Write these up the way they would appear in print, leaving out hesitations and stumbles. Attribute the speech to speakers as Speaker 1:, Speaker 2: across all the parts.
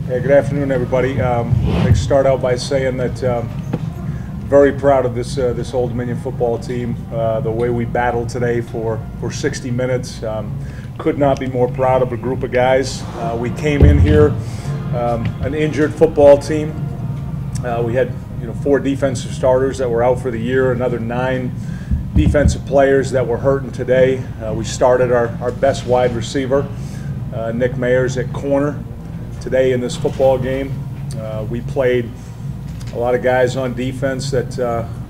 Speaker 1: Hey, good afternoon, everybody. I'd like to start out by saying that very proud of this Old Dominion football team. The way we battled today for 60 minutes. Could not be more proud of a group of guys. We came in here an injured football team. We had 4 defensive starters that were out for the year, another 9 defensive players that were hurting today. We started our best wide receiver, Nick Mayers, at corner today in this football game. We played a lot of guys on defense that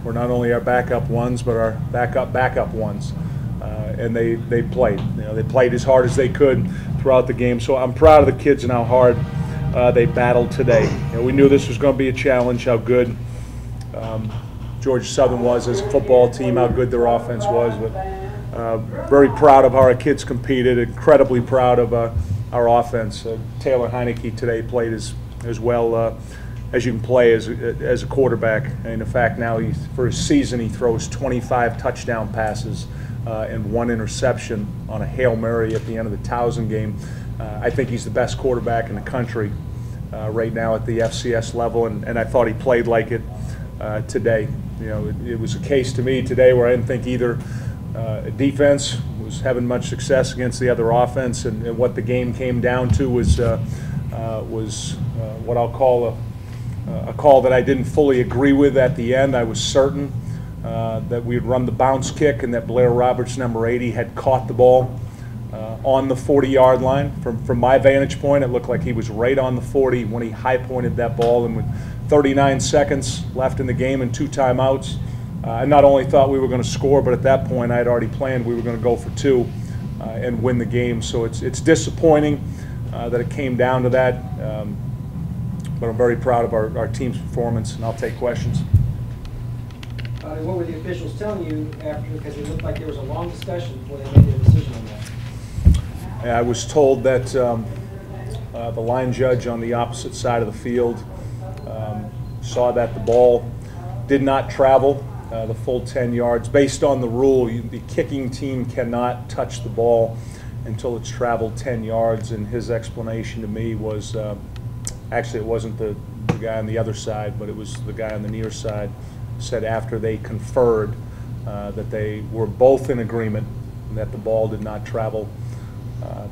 Speaker 1: were not only our backup ones, but our backup ones. And they played. They played as hard as they could throughout the game. So I'm proud of the kids and how hard they battled today. We knew this was going to be a challenge, how good Georgia Southern was as a football team, how good their offense was. But very proud of how our kids competed, incredibly proud of our offense. Taylor Heineke today played as well as you can play as a quarterback. And in fact, now for his season, he throws 25 touchdown passes and 1 interception on a Hail Mary at the end of the Towson game. I think he's the best quarterback in the country right now at the FCS level, and I thought he played like it today. It was a case to me today where I didn't think either defense was having much success against the other offense, and what the game came down to was what I'll call a call that I didn't fully agree with at the end. I was certain that we would run the bounce kick and that Blair Roberts, number 80, had caught the ball on the 40-yard line. From my vantage point, it looked like he was right on the 40 when he high-pointed that ball, and with 39 seconds left in the game and 2 timeouts, I not only thought we were going to score, but at that point I had already planned we were going to go for 2 and win the game. So it's disappointing that it came down to that, but I'm very proud of our team's performance, and I'll take questions.
Speaker 2: What were the officials telling you after, because it looked like there was a long discussion before they made their decision on that?
Speaker 1: I was told that the line judge on the opposite side of the field saw that the ball did not travel the full 10 yards. Based on the rule, the kicking team cannot touch the ball until it's traveled 10 yards, and his explanation to me was actually it wasn't the guy on the other side, but it was the guy on the near side, said after they conferred that they were both in agreement that the ball did not travel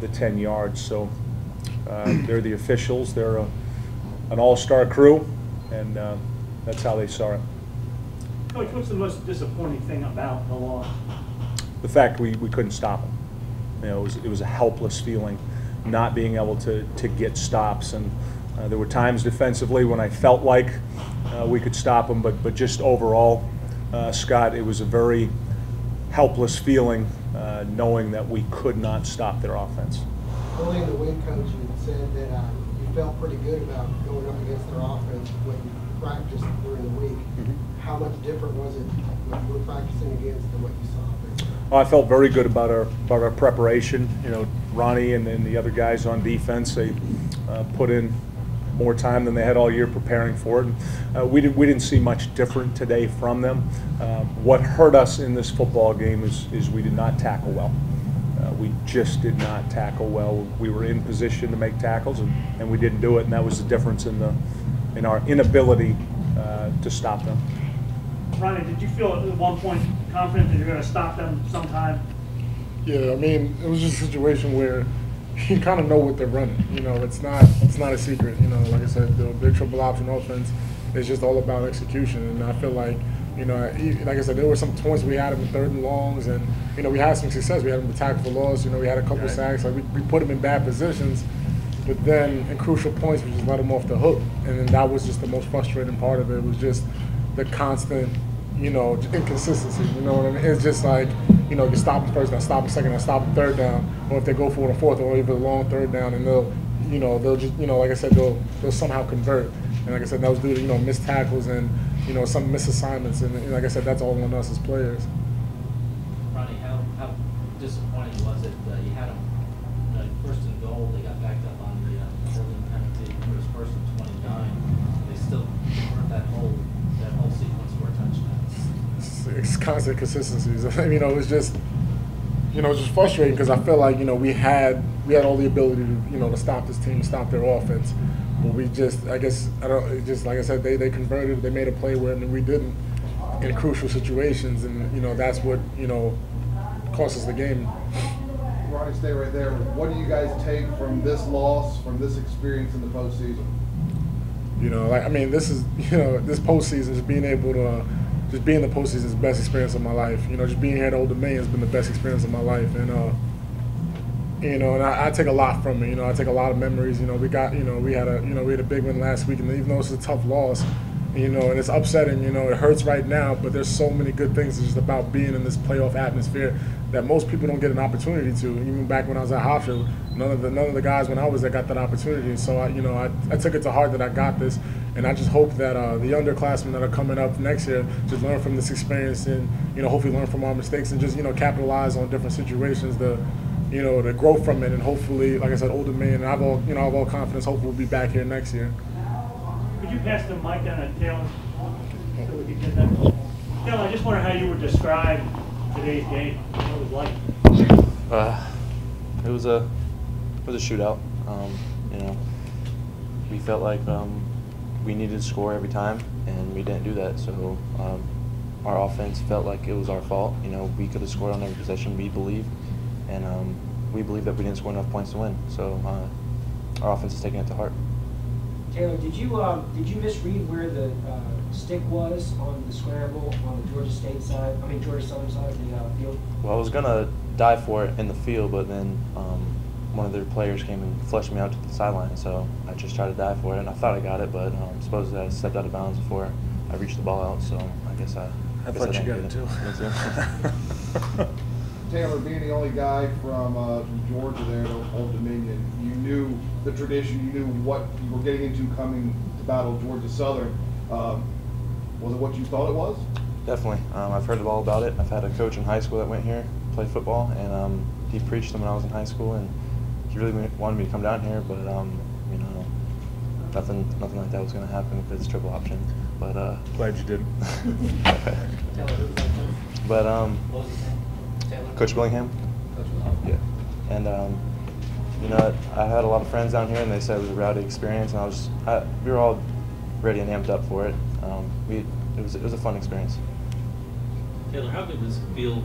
Speaker 1: the 10 yards. So they're the officials. They're an all-star crew, and that's how they saw it.
Speaker 3: Coach, what's the most disappointing thing about the loss?
Speaker 1: The fact we couldn't stop them. It was a helpless feeling, not being able to get stops. And there were times defensively when I felt like we could stop them, but just overall, Scott, it was a very helpless feeling knowing that we could not stop their offense.
Speaker 4: Early in the week, Coach, you said that you felt pretty good about going up against their offense when you practiced during the week. Mm-hmm. How much different was it when you were practicing against than what you saw up there?
Speaker 1: Oh, I felt very good about our preparation. Ronnie and the other guys on defense, they put in more time than they had all year preparing for it. And, we didn't see much different today from them. What hurt us in this football game is we did not tackle well. We just did not tackle well. We were in position to make tackles, and we didn't do it, and that was the difference in our inability to stop them.
Speaker 3: Ronnie, did you feel at one point confident that you're going to stop them sometime?
Speaker 5: Yeah, I mean, it was just a situation where you kind of know what they're running. It's not a secret. Like I said, the big triple option offense is just all about execution, and I feel like, like I said, there were some points we had them in 3rd and longs, and we had some success. We had them to tackle for loss. We had a couple sacks. Like we put them in bad positions, but then in crucial points we just let them off the hook, and then that was just the most frustrating part of it. It was just the constant, inconsistency. You know what I mean? It's just like, you stop them 1st down, stop them 2nd down, stop them 3rd down, or if they go for it on 4th or even a long 3rd down, and they'll just, like I said, they'll somehow convert. And like I said, that was due to missed tackles and some misassignments, and like I said, that's all on us as players.
Speaker 6: Ronnie, how disappointing was it? You had them 1st and goal, they got backed up on the holding penalty. It was 1st and 29. They still weren't that whole sequence for a touchdown.
Speaker 5: It's constant consistencies. It was just just frustrating because I feel like we had all the ability to to stop this team, stop their offense, But we just, I guess, I don't, it just like I said, they converted, they made a play where we didn't in crucial situations, and that's what cost us the game.
Speaker 7: Ronnie, stay right there. What do you guys take from this loss, from this experience in the postseason?
Speaker 5: This is, this postseason, just being able to, just being in the postseason is the best experience of my life. Just being here at Old Dominion has been the best experience of my life, and and I take a lot from it. I take a lot of memories. We got, we had a big win last week, and even though it's a tough loss, and it's upsetting. It hurts right now, but there's so many good things just about being in this playoff atmosphere that most people don't get an opportunity to. Even back when I was at Hofstra, none of the guys when I was there got that opportunity. So I took it to heart that I got this, and I just hope that the underclassmen that are coming up next year just learn from this experience and hopefully learn from our mistakes and just capitalize on different situations to grow from it, and hopefully, like I said, Old Dominion. I have all confidence. Hopefully, we'll be back here next year.
Speaker 3: Could you pass the mic down to Taylor so we can get that? Taylor, I just wonder how you would describe today's game. What it was like.
Speaker 8: It was a shootout. We felt like we needed to score every time, and we didn't do that. So our offense felt like it was our fault. We could have scored on every possession, we believe, and we believe that we didn't score enough points to win. So our offense is taking it to heart.
Speaker 2: Taylor, did you misread where the stick was on the scramble on the Georgia State side? I mean Georgia Southern side of the field.
Speaker 8: Well, I was gonna dive for it in the field, but then one of their players came and flushed me out to the sideline. So I just tried to dive for it, and I thought I got it, but supposedly I stepped out of bounds before I reached the ball out. So I guess I
Speaker 1: thought you got it too.
Speaker 7: Taylor, being the only guy from Georgia there at Old Dominion, you knew the tradition, you knew what you were getting into coming to battle Georgia Southern. Was it what you thought it was?
Speaker 8: Definitely. I've heard all about it. I've had a coach in high school that went here, played football, and he preached them when I was in high school, and he really wanted me to come down here, but nothing like that was going to happen because it's triple option. But
Speaker 1: Glad you didn't.
Speaker 8: But
Speaker 6: What was his name? Taylor?
Speaker 8: Coach Willingham.
Speaker 6: Coach Willingham.
Speaker 8: Yeah. And I had a lot of friends down here, and they said it was a rowdy experience, and we were all ready and amped up for it. It was a fun experience.
Speaker 6: Taylor, how good does it feel,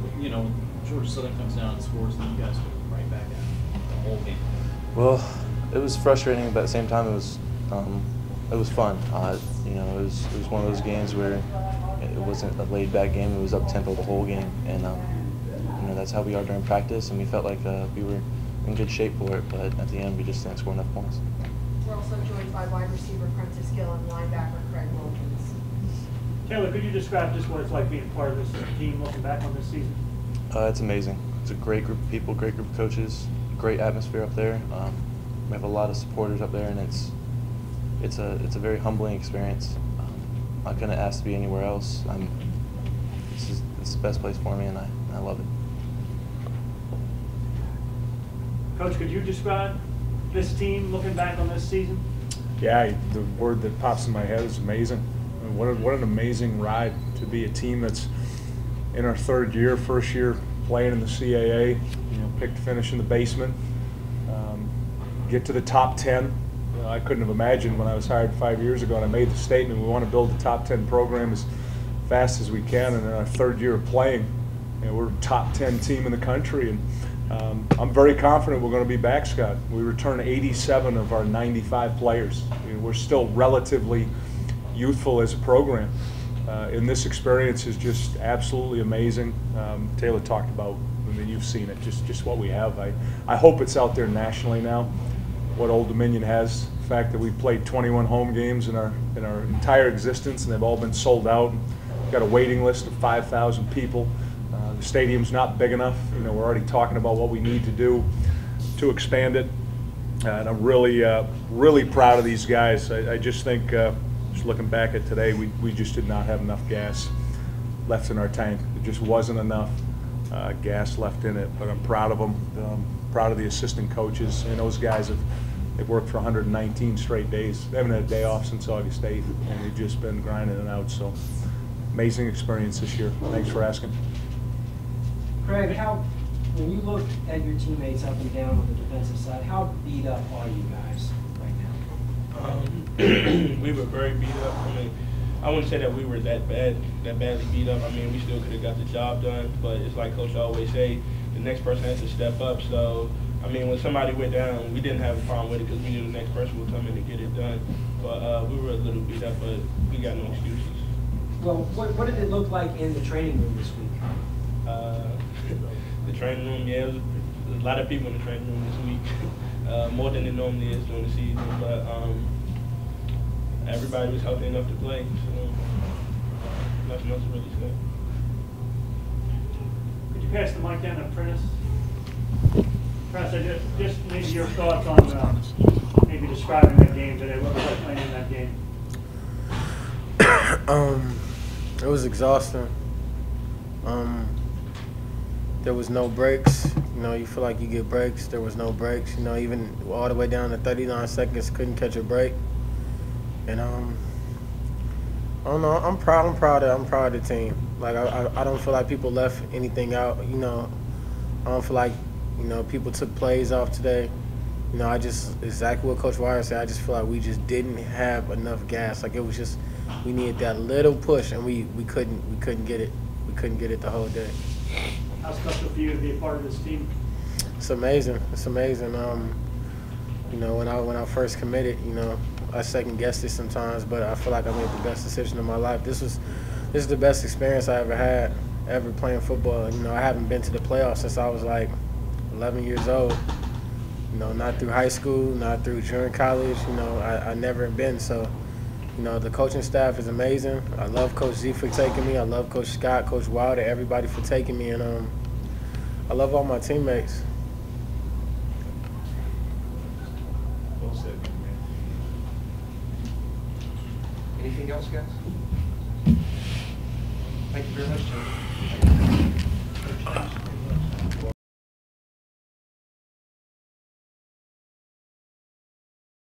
Speaker 6: Georgia Southern comes down and scores, and you guys go right back at the whole game?
Speaker 8: Well, it was frustrating, but at the same time, it was fun. It was one of those games where it wasn't a laid-back game. It was up-tempo the whole game, and that's how we are during practice. And we felt like we were in good shape for it, but at the end, we just didn't score enough points.
Speaker 9: We're also joined by wide receiver Prentice Gill and linebacker Craig Wilkins.
Speaker 3: Taylor, could you describe just what it's like being part of this team, looking back on this season?
Speaker 8: It's amazing. It's a great group of people, great group of coaches, great atmosphere up there. We have a lot of supporters up there, and it's a very humbling experience. I couldn't ask to be anywhere else. It's the best place for me, and I love it.
Speaker 3: Coach, could you describe this team looking back on this season?
Speaker 1: Yeah, the word that pops in my head is amazing. I mean, what an amazing ride to be a team that's in our third year, first year playing in the CAA. Picked to finish in the basement, get to the top 10. I couldn't have imagined when I was hired 5 years ago and I made the statement we want to build the top 10 program as fast as we can. And in our third year of playing, we're a top 10 team in the country. And I'm very confident we're going to be back, Scott. We return 87 of our 95 players. We're still relatively youthful as a program. And this experience is just absolutely amazing. Taylor talked about, you've seen it, just what we have. I hope it's out there nationally now, what Old Dominion has. The fact that we've played 21 home games in our entire existence, and they've all been sold out. We've got a waiting list of 5,000 people. The stadium's not big enough. We're already talking about what we need to do to expand it. And I'm really proud of these guys. I just think, just looking back at today, we just did not have enough gas left in our tank. There just wasn't enough gas left in it. But I'm proud of them. I'm proud of the assistant coaches. And those guys they've worked for 119 straight days. They haven't had a day off since August 8th, and they've just been grinding it out. So amazing experience this year. Thanks for asking.
Speaker 2: Craig, when you look at your teammates up and down on the defensive side, how beat up are you guys right
Speaker 10: We were very beat up. I mean, I wouldn't say that we were that badly beat up. I mean, we still could have got the job done, but it's like Coach always say, the next person has to step up. So, I mean, when somebody went down, we didn't have a problem with it because we knew the next person would come in and get it done. But we were a little beat up, but we got no excuses.
Speaker 2: Well, what did it look like in the training room this week?
Speaker 10: The training room, yeah, it was a lot of people in the training room this week, more than it normally is during the season. But everybody was healthy enough to play, so nothing else to really say.
Speaker 3: Could you pass the mic down to Prentice? Prentice, just maybe your thoughts on maybe describing that game today. What was like playing in that game?
Speaker 11: It was exhausting. There was no breaks. You know, you feel like you get breaks. There was no breaks. You know, even all the way down to 39 seconds, couldn't catch a break. And I don't know. I'm proud of the team. Like I don't feel like people left anything out. You know, I don't feel like people took plays off today. You know, I just exactly what Coach Wire said. I just feel like we just didn't have enough gas. Like it was just we needed that little push, and we couldn't get it. We couldn't get it the whole day.
Speaker 3: How special for you to be a part of this team?
Speaker 11: It's amazing. It's amazing. You know, when I first committed, you know, I second guessed it sometimes, but I feel like I made the best decision of my life. This is the best experience I ever had, ever playing football. You know, I haven't been to the playoffs since I was like 11 years old. You know, not through high school, not through junior college. You know, I never been. So, you know, the coaching staff is amazing. I love Coach Z for taking me. I love Coach Scott, Coach Wilder, everybody for taking me, and I love all my teammates.
Speaker 7: Well said, man.
Speaker 2: Anything else, guys? Thank you very much, Jim.